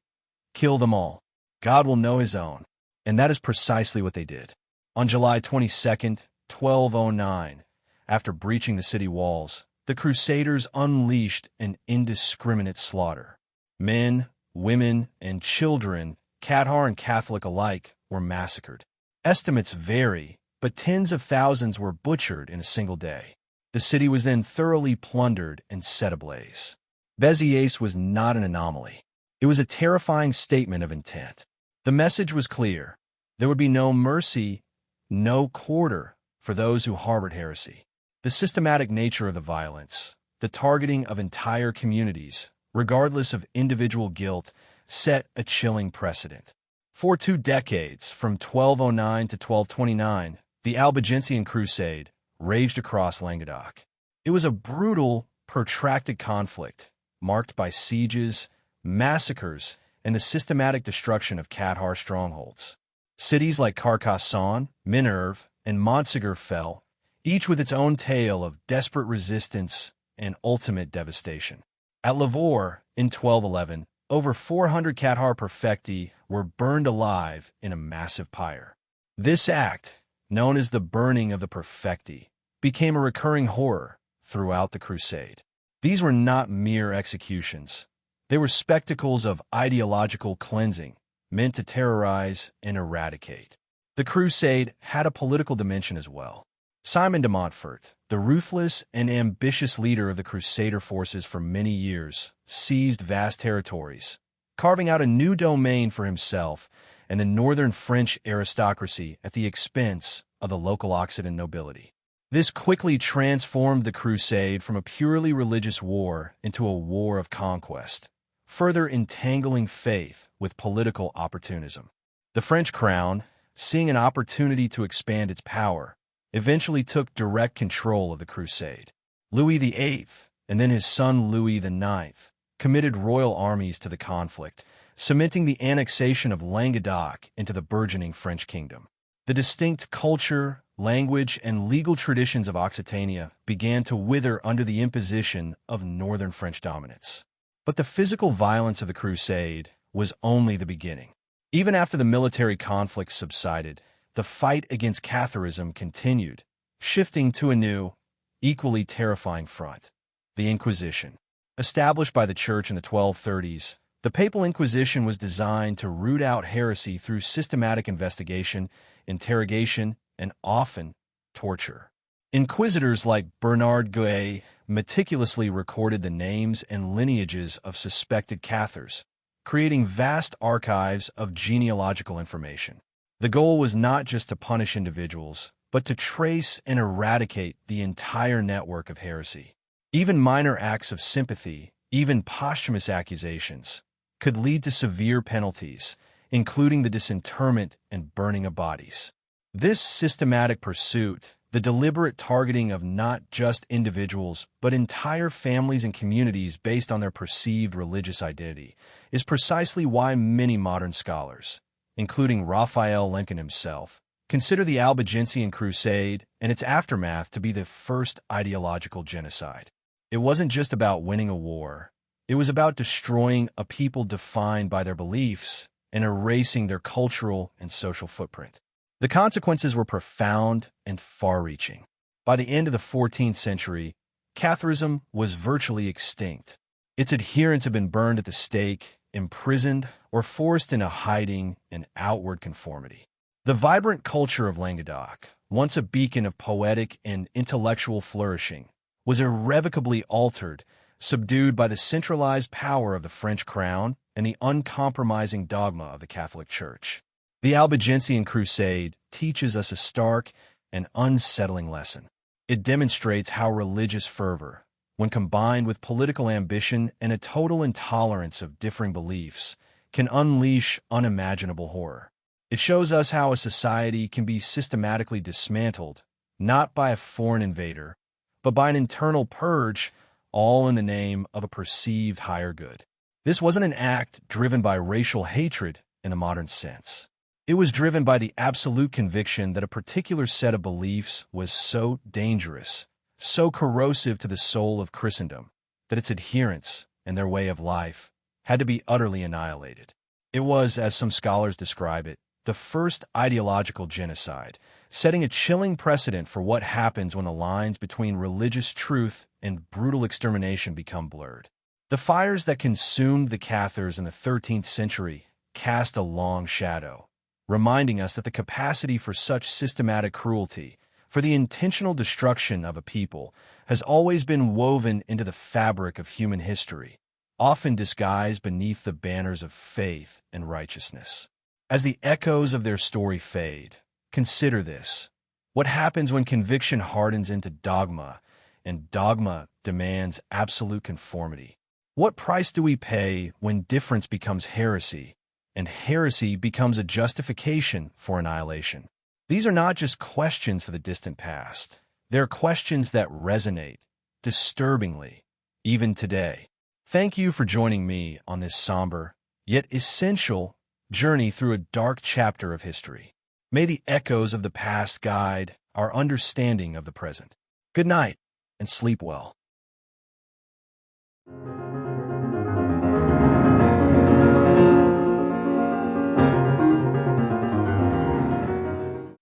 Kill them all. God will know his own. And that is precisely what they did. On July 22nd, 1209, after breaching the city walls, the Crusaders unleashed an indiscriminate slaughter. Men, women, and children, Cathar and Catholic alike, were massacred. Estimates vary, but tens of thousands were butchered in a single day. The city was then thoroughly plundered and set ablaze. Béziers was not an anomaly. It was a terrifying statement of intent. The message was clear. There would be no mercy, no quarter for those who harbored heresy. The systematic nature of the violence, the targeting of entire communities, regardless of individual guilt, set a chilling precedent. For 2 decades, from 1209 to 1229, the Albigensian Crusade raged across Languedoc. It was a brutal, protracted conflict, marked by sieges, massacres, and the systematic destruction of Cathar strongholds. Cities like Carcassonne, Minerve, and Montségur fell, each with its own tale of desperate resistance and ultimate devastation. At Lavore, in 1211, over 400 Cathar perfecti were burned alive in a massive pyre. This act, known as the burning of the perfecti, became a recurring horror throughout the crusade. These were not mere executions. They were spectacles of ideological cleansing, meant to terrorize and eradicate. The crusade had a political dimension as well. Simon de Montfort, the ruthless and ambitious leader of the Crusader forces for many years, seized vast territories, carving out a new domain for himself and the northern French aristocracy at the expense of the local Occitan nobility. This quickly transformed the crusade from a purely religious war into a war of conquest, further entangling faith with political opportunism. The French crown, seeing an opportunity to expand its power, eventually took direct control of the crusade. Louis VIII, and then his son Louis IX, committed royal armies to the conflict, cementing the annexation of Languedoc into the burgeoning French kingdom. The distinct culture, language, and legal traditions of Occitania began to wither under the imposition of northern French dominance. But the physical violence of the crusade was only the beginning. Even after the military conflict subsided, the fight against Catharism continued, shifting to a new, equally terrifying front: the Inquisition. Established by the Church in the 1230s, the Papal Inquisition was designed to root out heresy through systematic investigation, interrogation, and often torture. Inquisitors like Bernard Guay meticulously recorded the names and lineages of suspected Cathars, creating vast archives of genealogical information. The goal was not just to punish individuals, but to trace and eradicate the entire network of heresy. Even minor acts of sympathy, even posthumous accusations, could lead to severe penalties, including the disinterment and burning of bodies. This systematic pursuit, the deliberate targeting of not just individuals, but entire families and communities based on their perceived religious identity, is precisely why many modern scholars, including Raphael Lemkin himself, consider the Albigensian Crusade and its aftermath to be the first ideological genocide. It wasn't just about winning a war. It was about destroying a people defined by their beliefs and erasing their cultural and social footprint. The consequences were profound and far-reaching. By the end of the 14th century, Catharism was virtually extinct. Its adherents had been burned at the stake, imprisoned, or forced into hiding and outward conformity. The vibrant culture of Languedoc, once a beacon of poetic and intellectual flourishing, was irrevocably altered, subdued by the centralized power of the French crown and the uncompromising dogma of the Catholic Church. The Albigensian Crusade teaches us a stark and unsettling lesson. It demonstrates how religious fervor, when combined with political ambition and a total intolerance of differing beliefs, can unleash unimaginable horror. It shows us how a society can be systematically dismantled, not by a foreign invader, but by an internal purge, all in the name of a perceived higher good. This wasn't an act driven by racial hatred in the modern sense. It was driven by the absolute conviction that a particular set of beliefs was so dangerous, so corrosive to the soul of Christendom, that its adherents and their way of life had to be utterly annihilated. It was, as some scholars describe it, the first ideological genocide, setting a chilling precedent for what happens when the lines between religious truth and brutal extermination become blurred. The fires that consumed the Cathars in the 13th century cast a long shadow, reminding us that the capacity for such systematic cruelty, for the intentional destruction of a people, has always been woven into the fabric of human history, often disguised beneath the banners of faith and righteousness. As the echoes of their story fade, consider this. What happens when conviction hardens into dogma, and dogma demands absolute conformity? What price do we pay when difference becomes heresy, and heresy becomes a justification for annihilation? These are not just questions for the distant past. They're questions that resonate, disturbingly, even today. Thank you for joining me on this somber, yet essential, journey through a dark chapter of history. May the echoes of the past guide our understanding of the present. Good night, and sleep well.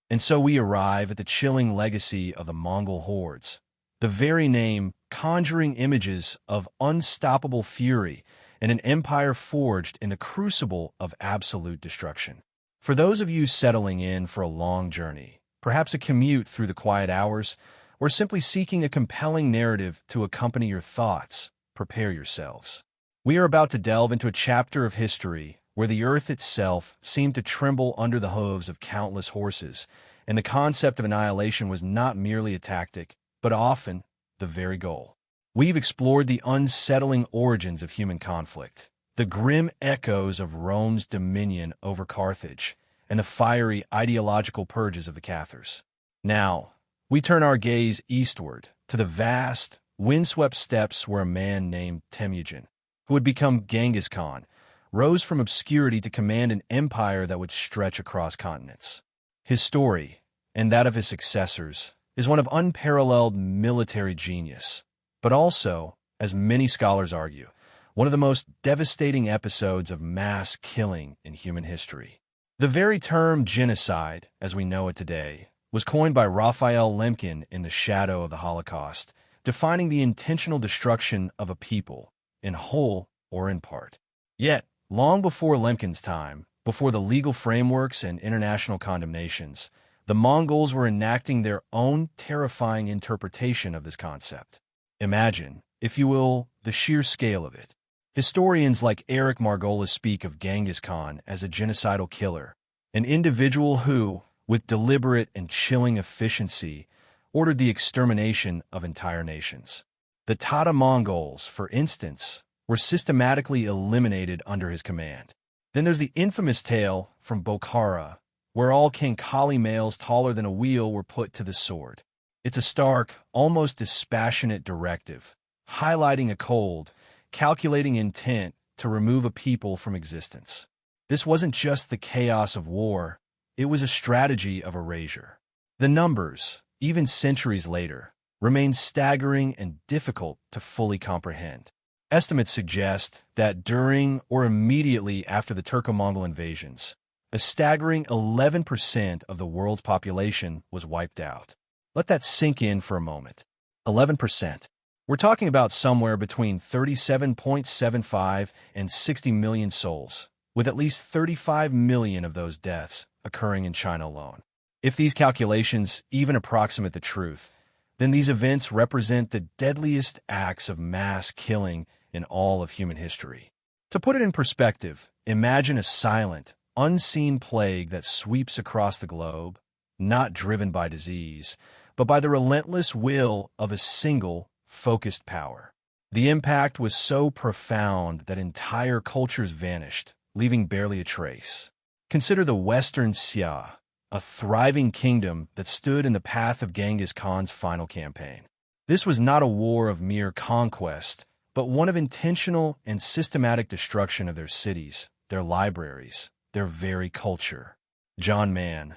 And so we arrive at the chilling legacy of the Mongol hordes, the very name conjuring images of unstoppable fury and an empire forged in the crucible of absolute destruction. For those of you settling in for a long journey, perhaps a commute through the quiet hours, or simply seeking a compelling narrative to accompany your thoughts, prepare yourselves. We are about to delve into a chapter of history where the earth itself seemed to tremble under the hooves of countless horses, and the concept of annihilation was not merely a tactic, but often the very goal. We've explored the unsettling origins of human conflict, the grim echoes of Rome's dominion over Carthage, and the fiery ideological purges of the Cathars. Now, we turn our gaze eastward to the vast, windswept steppes where a man named Temujin, who would become Genghis Khan, rose from obscurity to command an empire that would stretch across continents. His story, and that of his successors, is one of unparalleled military genius, but also, as many scholars argue, one of the most devastating episodes of mass killing in human history. The very term genocide, as we know it today, was coined by Raphael Lemkin in The Shadow of the Holocaust, defining the intentional destruction of a people, in whole or in part. Yet, long before Lemkin's time, before the legal frameworks and international condemnations, the Mongols were enacting their own terrifying interpretation of this concept. Imagine, if you will, the sheer scale of it. Historians like Eric Margolis speak of Genghis Khan as a genocidal killer, an individual who, with deliberate and chilling efficiency, ordered the extermination of entire nations. The Tatar Mongols, for instance, were systematically eliminated under his command. Then there's the infamous tale from Bokhara, where all King Kali males taller than a wheel were put to the sword. It's a stark, almost dispassionate directive, highlighting a cold, calculating intent to remove a people from existence. This wasn't just the chaos of war, it was a strategy of erasure. The numbers, even centuries later, remain staggering and difficult to fully comprehend. Estimates suggest that during or immediately after the Turco-Mongol invasions, a staggering 11% of the world's population was wiped out. Let that sink in for a moment. 11%. We're talking about somewhere between 37.75 and 60 million souls, with at least 35 million of those deaths occurring in China alone. If these calculations even approximate the truth, then these events represent the deadliest acts of mass killing in all of human history. To put it in perspective, imagine a silent, unseen plague that sweeps across the globe, not driven by disease, but by the relentless will of a single, focused power. The impact was so profound that entire cultures vanished, leaving barely a trace. Consider the Western Xia, a thriving kingdom that stood in the path of Genghis Khan's final campaign. This was not a war of mere conquest, but one of intentional and systematic destruction of their cities, their libraries, their very culture. John Mann,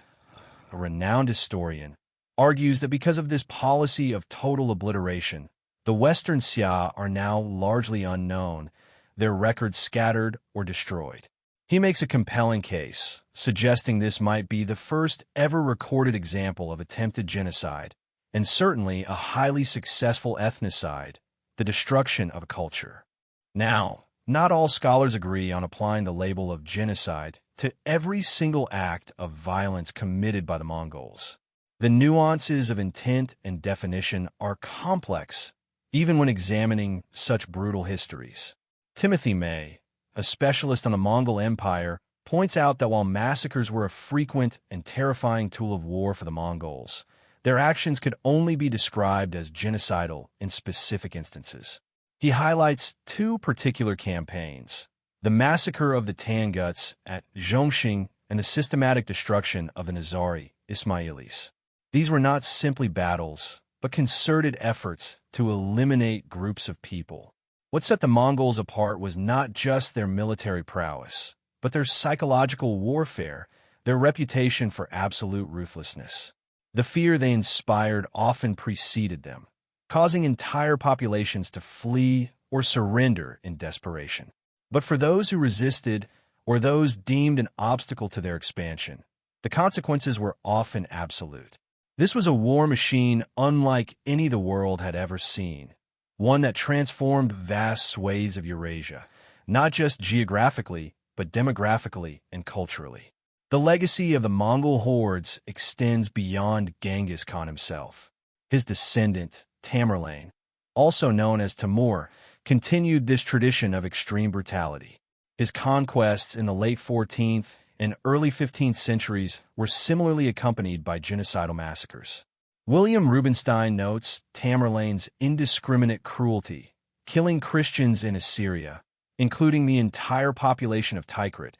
a renowned historian, argues that because of this policy of total obliteration, the Western Xia are now largely unknown, their records scattered or destroyed. He makes a compelling case, suggesting this might be the first ever recorded example of attempted genocide, and certainly a highly successful ethnocide, the destruction of a culture. Now, not all scholars agree on applying the label of genocide to every single act of violence committed by the Mongols. The nuances of intent and definition are complex, even when examining such brutal histories. Timothy May, a specialist on the Mongol Empire, points out that while massacres were a frequent and terrifying tool of war for the Mongols, their actions could only be described as genocidal in specific instances. He highlights two particular campaigns: the massacre of the Tanguts at Zhongxing and the systematic destruction of the Nizari Ismailis. These were not simply battles, but concerted efforts to eliminate groups of people. What set the Mongols apart was not just their military prowess, but their psychological warfare, their reputation for absolute ruthlessness. The fear they inspired often preceded them, causing entire populations to flee or surrender in desperation. But for those who resisted, or those deemed an obstacle to their expansion, the consequences were often absolute. This was a war machine unlike any the world had ever seen, one that transformed vast swathes of Eurasia, not just geographically, but demographically and culturally. The legacy of the Mongol hordes extends beyond Genghis Khan himself. His descendant, Tamerlane, also known as Timur, continued this tradition of extreme brutality. His conquests in the late 14th and early 15th centuries were similarly accompanied by genocidal massacres. William Rubinstein notes Tamerlane's indiscriminate cruelty, killing Christians in Assyria, including the entire population of Tikrit,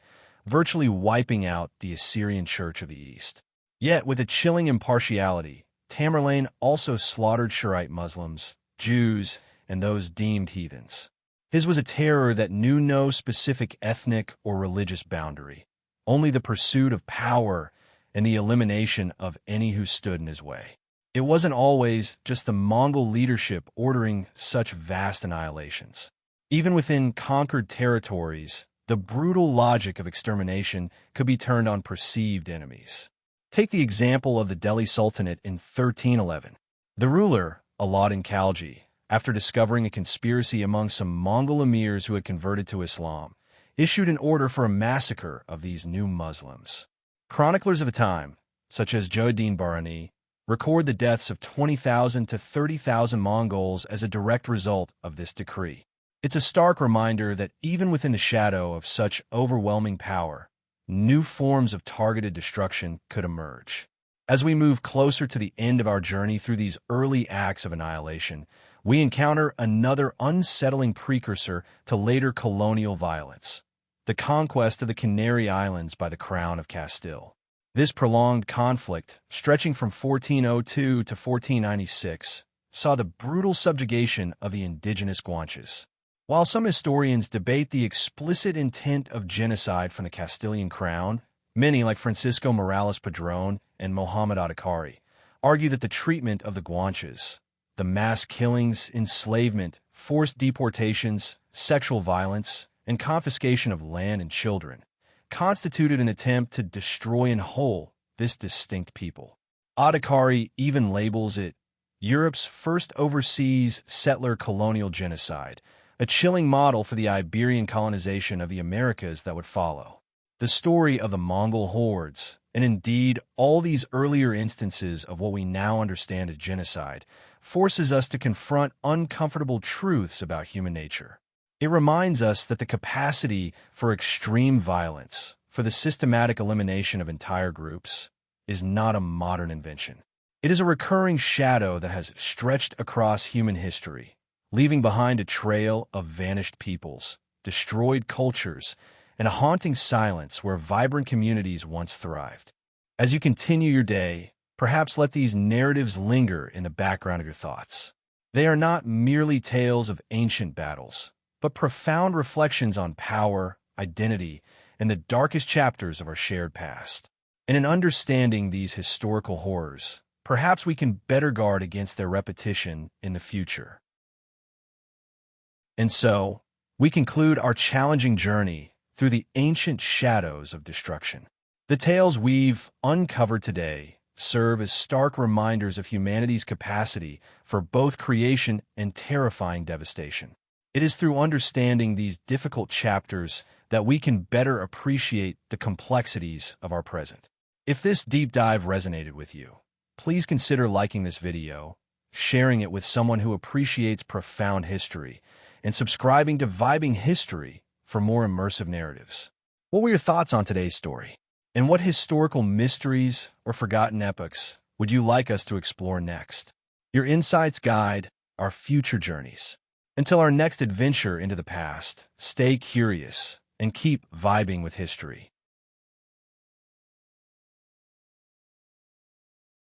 virtually wiping out the Assyrian Church of the East. Yet, with a chilling impartiality, Tamerlane also slaughtered Shiite Muslims, Jews, and those deemed heathens. His was a terror that knew no specific ethnic or religious boundary, only the pursuit of power and the elimination of any who stood in his way. It wasn't always just the Mongol leadership ordering such vast annihilations. Even within conquered territories, the brutal logic of extermination could be turned on perceived enemies. Take the example of the Delhi Sultanate in 1311. The ruler, Alauddin Khalji, after discovering a conspiracy among some Mongol emirs who had converted to Islam, issued an order for a massacre of these new Muslims. Chroniclers of the time, such as Jauddin Barani, record the deaths of 20,000 to 30,000 Mongols as a direct result of this decree. It's a stark reminder that even within the shadow of such overwhelming power, new forms of targeted destruction could emerge. As we move closer to the end of our journey through these early acts of annihilation, we encounter another unsettling precursor to later colonial violence: the conquest of the Canary Islands by the Crown of Castile. This prolonged conflict, stretching from 1402 to 1496, saw the brutal subjugation of the indigenous Guanches. While some historians debate the explicit intent of genocide from the Castilian crown, many, like Francisco Morales Padrón and Mohammad Adhikari, argue that the treatment of the Guanches, the mass killings, enslavement, forced deportations, sexual violence, and confiscation of land and children, constituted an attempt to destroy in whole this distinct people. Adhikari even labels it Europe's first overseas settler colonial genocide, a chilling model for the Iberian colonization of the Americas that would follow. The story of the Mongol hordes, and indeed all these earlier instances of what we now understand as genocide, forces us to confront uncomfortable truths about human nature. It reminds us that the capacity for extreme violence, for the systematic elimination of entire groups, is not a modern invention. It is a recurring shadow that has stretched across human history, leaving behind a trail of vanished peoples, destroyed cultures, and a haunting silence where vibrant communities once thrived. As you continue your day, perhaps let these narratives linger in the background of your thoughts. They are not merely tales of ancient battles, but profound reflections on power, identity, and the darkest chapters of our shared past. And in understanding these historical horrors, perhaps we can better guard against their repetition in the future. And so, we conclude our challenging journey through the ancient shadows of destruction. The tales we've uncovered today serve as stark reminders of humanity's capacity for both creation and terrifying devastation. It is through understanding these difficult chapters that we can better appreciate the complexities of our present. If this deep dive resonated with you, please consider liking this video, sharing it with someone who appreciates profound history, and subscribing to Vibing History for more immersive narratives. What were your thoughts on today's story? And what historical mysteries or forgotten epochs would you like us to explore next? Your insights guide our future journeys. Until our next adventure into the past, stay curious and keep vibing with history.